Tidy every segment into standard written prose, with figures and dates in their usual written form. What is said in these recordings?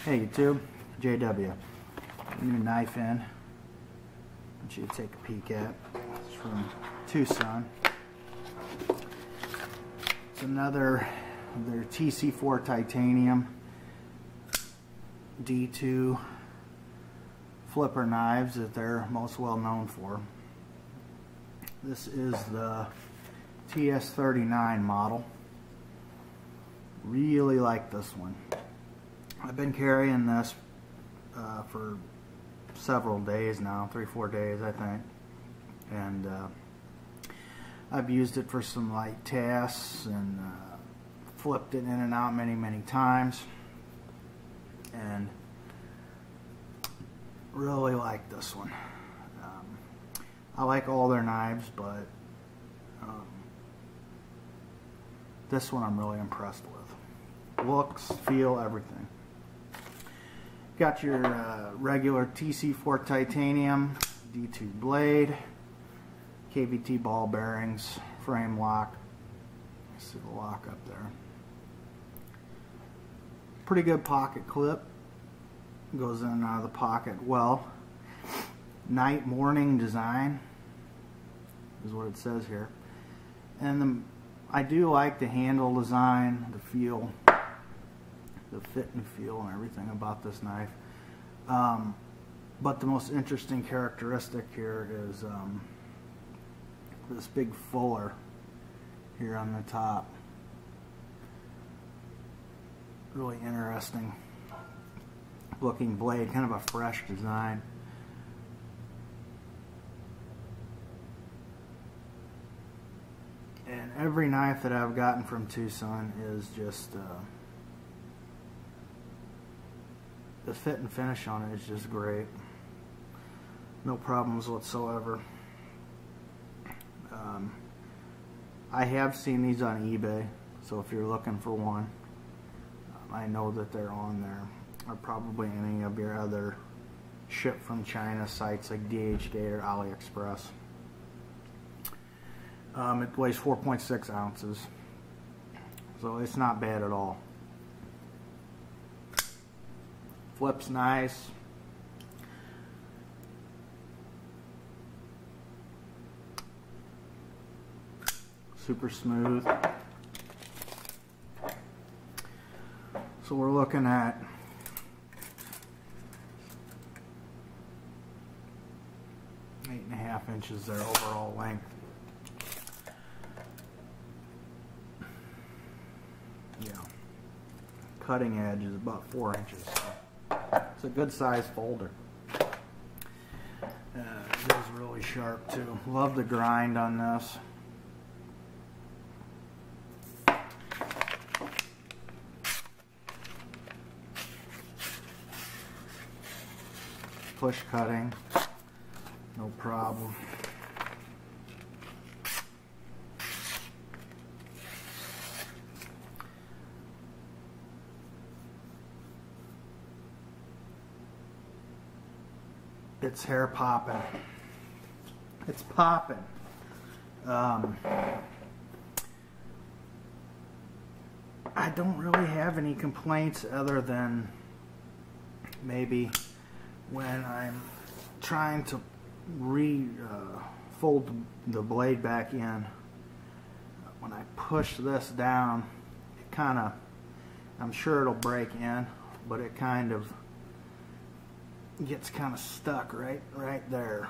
Hey YouTube, JW. New knife in. I want you to take a peek at. It's from Tucson. It's another their TC4 titanium D2 flipper knives that they're most well known for. This is the TS39 model. Really like this one. I've been carrying this for several days now, 3-4 days I think, and I've used it for some light tasks and flipped it in and out many times, and really like this one. I like all their knives, but this one I'm really impressed with. Looks, feel, everything. Got your regular TC4 titanium D2 blade, KVT ball bearings, frame lock. See the lock up there. Pretty good pocket clip. Goes in and out of the pocket well. Night morning design is what it says here. And I do like the handle design, the feel, the fit and feel and everything about this knife. But the most interesting characteristic here is this big fuller here on the top. Really interesting looking blade, kind of a fresh design. And every knife that I've gotten from Tucson is just the fit and finish on it is just great. No problems whatsoever. I have seen these on eBay, so if you're looking for one, I know that they're on there, or probably any of your other ship from China sites like DHgate or AliExpress. It weighs 4.6 ounces, so it's not bad at all. Flips nice. Super smooth. So we're looking at 8.5 inches there overall length. Yeah. Cutting edge is about 4 inches. It's a good size folder. It is really sharp too. Love the grind on this. Push cutting, no problem. It's hair popping. It's popping. I don't really have any complaints other than maybe when I'm trying to fold the blade back in. When I push this down, it kind of, I'm sure it'll break in, but it kind of gets kind of stuck right there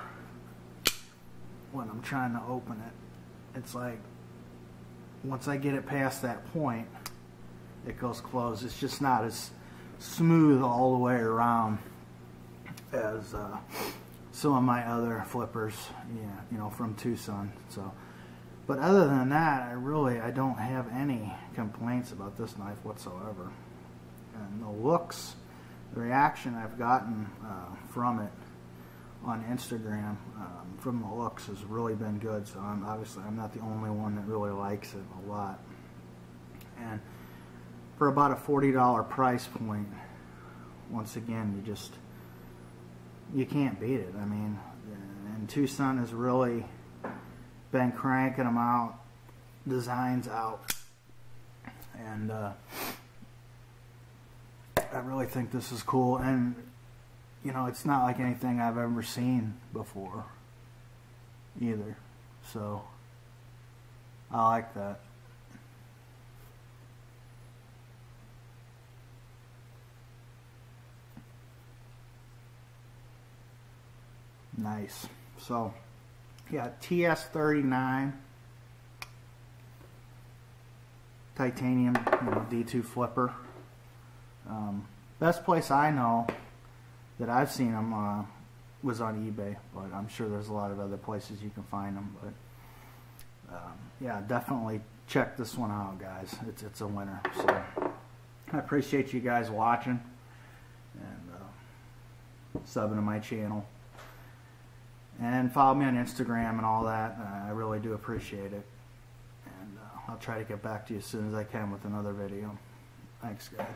when I'm trying to open it. It's like once I get it past that point, it goes closed. It's just not as smooth all the way around as some of my other flippers, you know, from Tucson. So, but other than that, I don't have any complaints about this knife whatsoever. And the looks, the reaction I've gotten from it on Instagram from the looks has really been good. So obviously I'm not the only one that really likes it a lot. And for about a $40 price point, once again, you can't beat it. I mean, and Tucson has really been cranking them out, designs out, and I really think this is cool, and you know, it's not like anything I've ever seen before either, so I like that. Nice. So yeah, TS39 titanium, you know, D2 flipper. Best place I know that I've seen them was on eBay, but I'm sure there's a lot of other places you can find them. But yeah, definitely check this one out, guys. It's a winner. So I appreciate you guys watching and subbing to my channel, and follow me on Instagram and all that. I really do appreciate it, and I'll try to get back to you as soon as I can with another video. Thanks, guys.